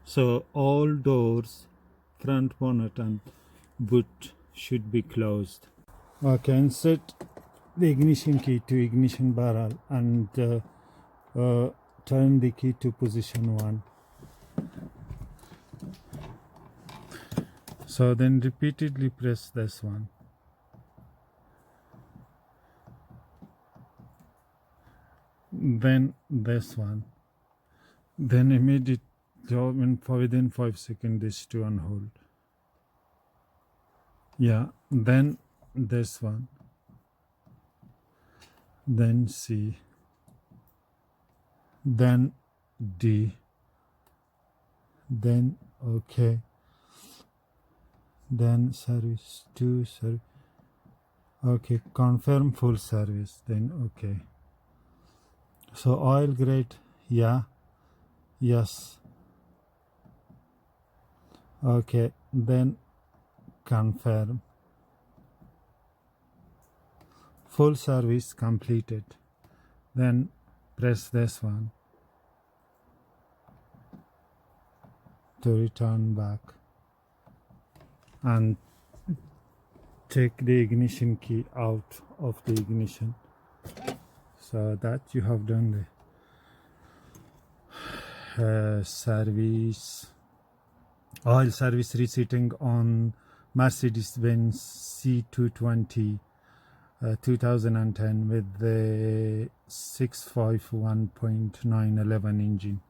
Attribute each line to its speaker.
Speaker 1: So all doors, front bonnet and boot should be closed. Okay, and set the ignition key to ignition barrel and turn the key to position 1. So then repeatedly press this one. Then this one. Then immediately within 5 seconds this to on hold. Yeah, then this one. Then C. Then D. Then OK. Then service 2 service. Okay, confirm full service. Then OK. So oil grade, yeah, yes. Okay, then confirm. Full service completed. Then press this one to return back and take the ignition key out of the ignition. So that you have done the oil service resetting on Mercedes-Benz C220 2010 with the 651.911 engine.